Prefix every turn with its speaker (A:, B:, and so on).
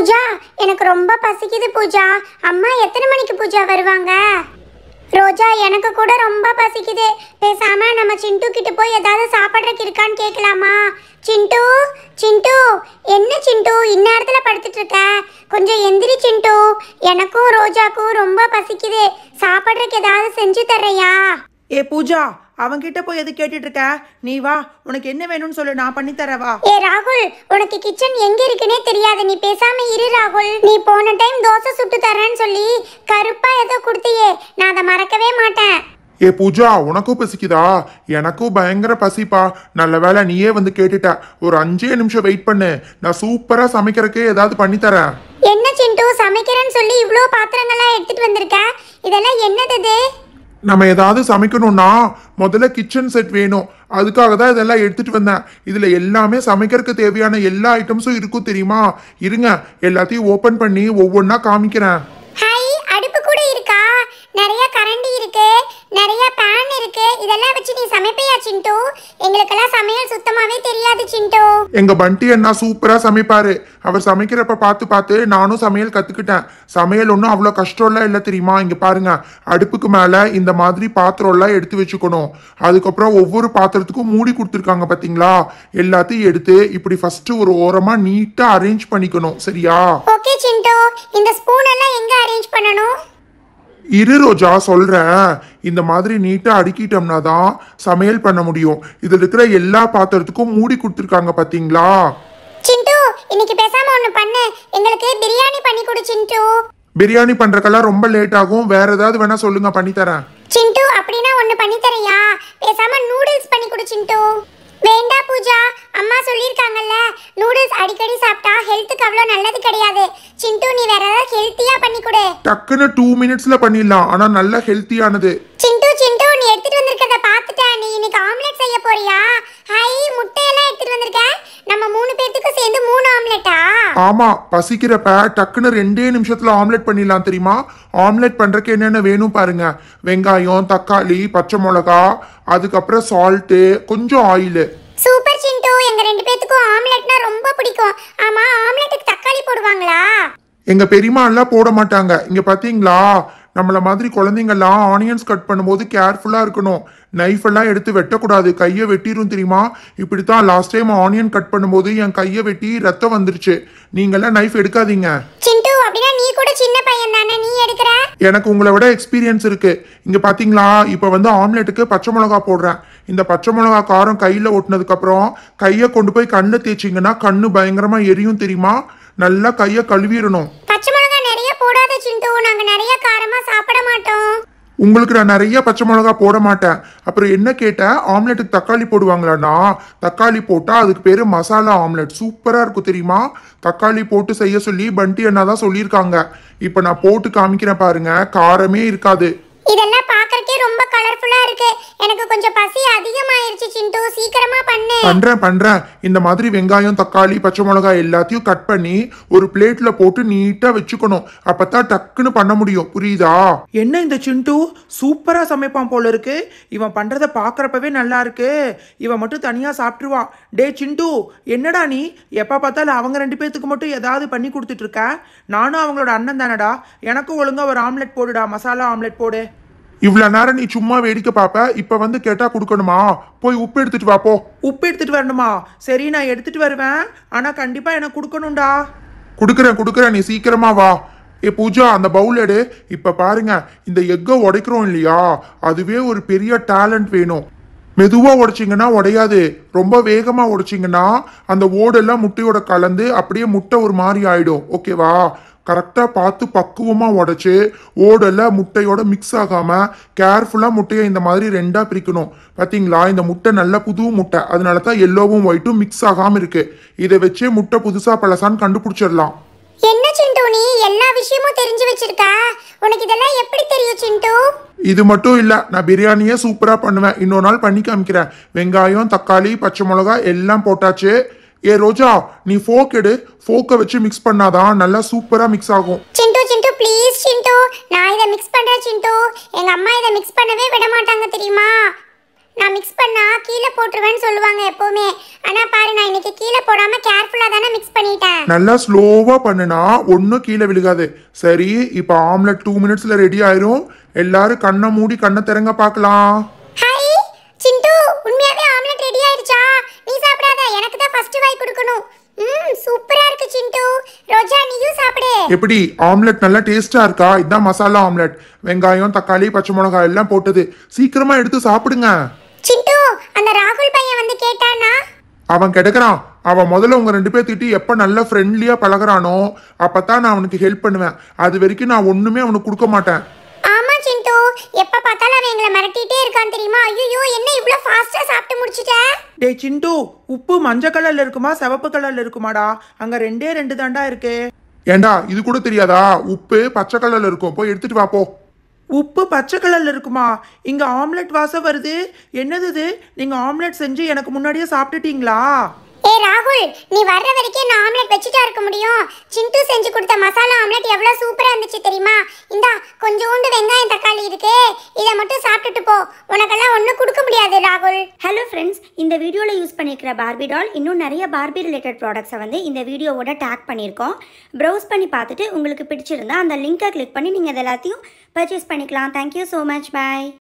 A: பூஜா, எனக்கு ரொம்ப பசிக்குது பூஜா. அம்மா எத்தனை மணிக்கு பூஜா வருவாங்க? ரோஜா, எனக்கு கூட ரொம்ப பசிக்குது. பேசாம நம்ம சிண்டு கிட்ட போய் ஏதாவது சாப்பிட்றதுக்கு இருக்கான்னு கேட்கலாமா? சிண்டு, சிண்டு, என்ன சிண்டு இந்நேரத்துல படுத்துட்டு இருக்க? கொஞ்சம் எந்திரி சிண்டு. எனக்கும் ரோஜாக்கும் ரொம்ப பசிக்குது. சாப்பிட்றதுக்கு ஏதாவது செஞ்சு தர்றியா?
B: ஏ பூஜா, அவன்கிட்ட போய் எது கேட்டுட்டு இருக்க? நீ வா, உனக்கு என்ன வேணும்னு சொல்லு, நான் பண்ணி தரேன் வா.
A: ஏ ராகுல், உனக்கு கிச்சன் எங்க இருக்குன்னே தெரியாது. நீ பேசாம இரு ராகுல். நீ போன டைம் தோசை சுட்டு தரேன்னு சொல்லி கருப்பா ஏதோ கொடுத்தியே, நான் அதை மறக்கவே மாட்டேன்.
C: ஏ பூஜா, உனக்கும் பசிக்குதா? எனக்கும் பயங்கர பசிப்பா. நல்ல வேலை நீயே வந்து கேட்டுட்ட. ஒரு 5 நிமிஷம் வெயிட் பண்ணு, நான் சூப்பரா சமைக்கிறதுக்கு ஏதாவது பண்ணி தரேன்.
A: என்ன சிண்டு, சமைக்கிறேன்னு சொல்லி இவ்வளோ பாத்திரங்கள்லாம் எடுத்துட்டு வந்திருக்க? இதெல்லாம் என்னது?
C: நம்ம ஏதாவது சமைக்கணும்னா முதல்ல கிச்சன் செட் வேணும். அதுக்காக தான் இதெல்லாம் எடுத்துட்டு வந்தேன். இதுல எல்லாமே சமைக்கிறதுக்கு தேவையான எல்லா ஐட்டம்ஸும் இருக்கும் தெரியுமா? இருங்க, எல்லாத்தையும் ஓபன் பண்ணி ஒவ்வொன்றா காமிக்கிறேன்.
A: ஹாய், அடுப்பு கூட இருக்கா? நிறைய கரண்டி இருக்கு, நிறைய பேன் இருக்கு. இதெல்லாம் வச்சு நீ சமைப்பையா சிண்டு? எங்களுக்கெல்லாம் சமையல் சுத்தமாவே தெரியாது சிண்டு.
C: எங்க பண்டி அண்ணா சூப்பரா சமைப்பாரு. அவர் சமைக்கிறப்ப பார்த்து பார்த்து நானும் சமையல் கத்துக்கிட்டேன். சமையல் ஒன்றும் அவ்வளோ கஷ்டம்லாம் இல்லை தெரியுமா? இங்க பாருங்க, அடுப்புக்கு மேல இந்த மாதிரி பாத்திரம்லாம் எடுத்து வச்சுக்கணும். அதுக்கப்புறம் ஒவ்வொரு பாத்திரத்துக்கும் மூடி கொடுத்துருக்காங்க பாத்தீங்களா? எல்லாத்தையும் எடுத்து இப்படி ஃபர்ஸ்ட் ஒரு ஓரமா நீட்டா அரேஞ்ச் பண்ணிக்கணும். சரியா?
A: ஓகே சிண்டு, இந்த ஸ்பூன் எல்லாம் எங்க அரேஞ்ச் பண்ணணும்?
C: இரு ரோஜா, சொல்றேன். இந்த மாதிரி நீட்டா அடுக்கிட்டோம்னா தான் சமையல் பண்ண முடியும். இதுல இருக்கிற எல்லா பாத்திரத்துக்கும் மூடி கொடுத்துருக்காங்க பாத்தீங்களா?
A: சிண்டு, இன்னைக்கு பேசாம ஒண்ணு பண்ணு, எங்களுக்கு பிரியாணி பண்ணி கொடு சிண்டு.
C: பிரியாணி பண்றதுக்கெல்லாம் ரொம்ப லேட் ஆகும். வேற ஏதாவது வேணா சொல்லுங்க, பண்ணி தரேன்.
A: சிண்டு, அப்படின்னா ஒண்ணு பண்ணி தரையா? பேசாம நூடுல்ஸ் பண்ணி கொடு சிண்டு. வேண்டா பூஜா, அம்மா சொல்லியிருக்காங்கல்ல, நூடுல்ஸ் அடிக்கடி சாப்பிட்டா ஹெல்த்துக்கு அவ்வளோ நல்லது கிடையாது. சிண்டு, நீ வேற ஏதாவது ஹெல்த்தியா பண்ணி கொடு.
C: டக்குன்னு 2 மினிட்ஸ்ல பண்ணிடலாம். ஆனா நல்ல ஹெல்த்தியானது.
A: சிண்டு, சிண்டு, நீ எடுத்துட்டு வந்திருக்கத பார்த்துட்டேன். நீ இன்னைக்கு ஆம்லெட் செய்ய போறியா? ஹாய், முட்டையெல்லாம் எடுத்துட்டு வந்திருக்க. நம்ம 3 பேத்துக்கு சேர்ந்து 3 ஆம்லெட்டா?
C: ஆமா, பசிக்கிறப்ப டக்குன்னு 2 நிமிஷத்துல ஆம்லெட் பண்ணிடலாம் தெரியுமா? ஆம்லெட் பண்றதுக்கு என்னென்ன வேணும் பாருங்க. வெங்காயம், தக்காளி, பச்சை மிளகா, அதுக்கப்புறம் சால்ட்டு, கொஞ்சம் ஆயில்.
A: சூப்பர் சிண்டு, எங்க 2 பேத்துக்கும் ஆம்லெட்னா ரொம்ப பிடிக்கும். ஆமா, ஆம்லெட்டுக்கு தக்காளி போடுவாங்களா?
C: எங்க பெரியம்மா எல்லாம் போட மாட்டாங்க. இங்க பாத்தீங்களா, நம்மள மாதிரி குழந்தைங்கெல்லாம் ஆனியன்ஸ் கட் பண்ணும்போது கேர்ஃபுல்லா இருக்கணும். நைஃப் எல்லாம் எடுத்து வெட்டக்கூடாது, கையை வெட்டிரும் தெரியுமா? இப்படித்தான் லாஸ்ட் டைம் ஆனியன் கட் பண்ணும்போது என் கையை வெட்டி ரத்தம் வந்துருச்சு. நீங்கெல்லாம் நைஃப் எடுக்காதீங்க.
A: சிண்டு, அப்படின்னா நீ கூட சின்ன பையன் தானே, நீ எடுக்கிற?
C: எனக்கு உங்களை விட எக்ஸ்பீரியன்ஸ் இருக்கு. இங்க பாத்தீங்களா, இப்ப வந்து ஆம்லெட்டுக்கு பச்சை மிளகா போடுறேன். இந்த பச்சை மிளகா காரம் கையில ஒட்டினதுக்கு அப்புறம் கையை கொண்டு போய் கண்ணு தேய்ச்சிங்கன்னா கண்ணு பயங்கரமா எரியும் தெரியுமா? நல்லா கையை கழுவிடணும்.
A: பச்சை மிளகா நிறைய போடாத சிண்டு, நாங்க நிறைய காரமா சாப்பிட மாட்டோம்.
C: உங்களுக்கு நான் நிறைய பச்சை மிளகா போட மாட்டேன். அப்புறம் என்ன கேட்டேன், ஆம்லெட்டுக்கு தக்காளி போடுவாங்களாண்ணா? தக்காளி போட்டா அதுக்கு பேரு மசாலா ஆம்லெட். சூப்பரா இருக்கும் தெரியுமா? தக்காளி போட்டு செய்ய சொல்லி பண்டி அண்ணா தான் சொல்லியிருக்காங்க. இப்ப நான் போட்டு காமிக்கிறேன் பாருங்க, காரமே இருக்காது.
A: இதெல்லாம் பார்க்கறக்கே ரொம்ப கலர்ஃபுல்லா இருக்கு. எனக்கு கொஞ்சம் பசி அதிகமாயிருச்சு சிண்டு, சீக்கிரமா பண்ணு.
C: பண்றேன். இந்த மாதிரி வெங்காயம், தக்காளி, பச்சை மிளகாய் எல்லாத்தையும் கட் பண்ணி ஒரு பிளேட்ல போட்டு நீட்டா வச்சுக்கணும். அப்பதான் டக்குன்னு பண்ண முடியும். புரியுதா?
B: என்ன இந்த சிண்டு சூப்பரா சமைப்பான் போல இருக்கு. இவன் பண்றத பாக்குறப்பவே நல்லா இருக்கு. இவன் மட்டும் தனியா சாப்பிட்டுருவான். டே சிண்டு, என்னடா நீ எப்ப பார்த்தாலும் அவங்க 2 பேத்துக்கு மட்டும் ஏதாவது பண்ணி கொடுத்துட்டு இருக்க? நானும் அவங்களோட அண்ணன் தானடா. எனக்கும் ஒழுங்கா ஒரு ஆம்லெட் போடுடா, மசாலா ஆம்லெட் போடு.
C: இவ்வளவு நேரம் நீ சும்மா வேடிக்கை பாப்ப, இப்ப வந்து கேட்டா கொடுக்கணுமா? போய் உப்பு எடுத்துட்டு வா போ.
B: உப்பு எடுத்துட்டு வரணுமா? சரி, நான் எடுத்துட்டு வருவேன். ஆனா கண்டிப்பா எனக்கு கொடுக்கணும்டா.
C: குடுக்கறேன், நீ சீக்கிரமா வா. ஏ பூஜா, அந்த பவுல் எடு. இப்ப பாருங்க, இந்த எக்கை உடைக்கிறோம் இல்லையா, அதுவே ஒரு பெரிய டேலண்ட் வேணும். மெதுவா உடைச்சிங்கன்னா உடையாது, ரொம்ப வேகமா உடைச்சிங்கன்னா அந்த ஓடெல்லாம் முட்டையோட கலந்து அப்படியே முட்டை ஒரு மாதிரி ஆயிடும். ஓகேவா? கரெக்டாக பார்த்து பக்குவமாக உடைச்சு ஓடெல்லாம் முட்டையோட மிக்ஸ் ஆகாமல் கேர்ஃபுல்லாக முட்டையை இந்த மாதிரி 2ஆ பிரிக்கணும். பார்த்தீங்களா? இந்த முட்டை நல்ல புது முட்டை, அதனால தான் எல்லோவும் ஒயிட்டும் மிக்ஸ் ஆகாமல் இருக்கு. இதை வச்சே முட்டை புதுசாக பழசான்னு கண்டுபிடிச்சிடலாம்.
A: என்ன சிண்டு, நீ எல்லா விஷயமும் தெரிஞ்சு வச்சிருக்க. உனக்கு இதெல்லாம் எப்படி தெரியும் சிண்டு?
C: இது மட்டும் இல்லை, நான் பிரியாணியே சூப்பராக பண்ணுவேன். இன்னொரு நாள் பண்ணி காமிக்கிறேன். வெங்காயம், தக்காளி, பச்சை மிளகாய் எல்லாம் போட்டாச்சு. ஏ ரோஜா, நீ ஃபோக் எடு. ஃபோக்கை வச்சு மிக்ஸ் பண்ணாதான் நல்லா சூப்பரா மிக்ஸ் ஆகும்.
A: சிண்டு ப்ளீஸ் சிண்டு, நான் இதை மிக்ஸ் பண்றேன் சிண்டு. எங்க அம்மா இதை மிக்ஸ் பண்ணவே விட மாட்டாங்க தெரியுமா? நான் மிக்ஸ் பண்ணா கீழே போட்டுருவேன்னு சொல்லுவாங்க எப்பவுமே. ஆனா பாரு, நான் இன்னைக்கு கீழே போடாம கேர்ஃபுல்லா தானே மிக்ஸ் பண்ணிட்டேன்.
C: நல்லா ஸ்லோவா பண்ணுனா ஒன்றும் கீழே விழுகாது. சரி, இப்போ ஆம்லெட் 2 மினிட்ஸ்ல ரெடி ஆயிரும். எல்லாரும் கண்ணை மூடி கண்ணை திறங்க பார்க்கலாம்.
A: ஹாய் சிண்டு, உண்மையாவே ஆம்லெட் ரெடி ஆயிடுச்சா? நீ சாப்பிடாத, எனக்கு தான் ஃபர்ஸ்ட் வாய் கொடுக்கணும். சூப்பரா இருக்கு சிண்டு. ரோஜா நீயும் சாப்பிடு.
C: எப்படி ஆம்லெட் நல்லா டேஸ்டா இருக்கா? இதான் மசாலா ஆம்லெட். வெங்காயம், தக்காளி, பச்சை மிளகாய் எல்லாம் போட்டது. சீக்கிரமா எடுத்து சாப்பிடுங்க.
A: சிண்டு, அந்த ராகுல் பையன் வந்து கேட்டானா?
C: அவன் கிடக்குறான். அவன் முதல்ல உங்க 2 பேர் திட்டி எப்ப நல்லா ஃப்ரெண்ட்லியா பழகுறானோ அப்பதான் நான் அவனுக்கு ஹெல்ப் பண்ணுவேன். அது வரைக்கும் நான் ஒண்ணுமே அவனுக்கு கொடுக்க மாட்டேன்.
A: ஆமா சிண்டு, எப்ப பார்த்தாலும் அவன் எங்களை மிரட்டிட்டே இருக்கான் தெரியுமா? ஐயோ, என்ன இவ்ளோ ஃபாஸ்டா சாப்பிட்டு முடிச்சிட்ட?
B: டேய் சிண்டு, உப்பு மஞ்சள் கலர்ல இருக்குமா சிவப்பு கலர்ல இருக்குமாடா? அங்க 2 தாண்டா இருக்கு.
C: ஏண்டா இது கூட தெரியாதா? உப்பு பச்சை கலர்ல இருக்கும். போய் எடுத்துட்டு வா போ.
B: உப்பு பச்சை கலர்ல இருக்குமா? இங்க ஆம்லெட் வாசம் வருது. என்னது இது? நீங்க ஆம்லெட் செஞ்சு எனக்கு முன்னாடியே சாப்பிட்டுட்டீங்களா?
A: ஏய் ராகுல், நீ வர்ற வரைக்கும் நான் ஆம்லெட் வச்சுட்டா இருக்க முடியும்? சிண்டு செஞ்சு கொடுத்த மசாலா ஆம்லெட் எவ்வளவு சூப்பரா இருந்துச்சு தெரியுமா? இந்தா கொஞ்சோண்டு வெங்காயம் தக்காளி இருக்கு, இதை மட்டும் சாப்பிட்டுட்டு போ. உனக்கெல்லாம் ஒன்றும் கொடுக்க முடியாது ராகுல்.
D: ஹலோ ஃப்ரெண்ட்ஸ், இந்த வீடியோவில் யூஸ் பண்ணியிருக்கிற பார்பி டால் இன்னும் நிறைய பார்பி ரிலேட்டட் ப்ராடக்ட்ஸை வந்து இந்த வீடியோவோட டேக் பண்ணியிருக்கோம். ப்ரௌஸ் பண்ணி பார்த்துட்டு உங்களுக்கு பிடிச்சிருந்தா அந்த லிங்கை கிளிக் பண்ணி நீங்கள் இது எல்லாத்தையும் பர்ச்சேஸ் பண்ணிக்கலாம். Thank you so much. பாய்.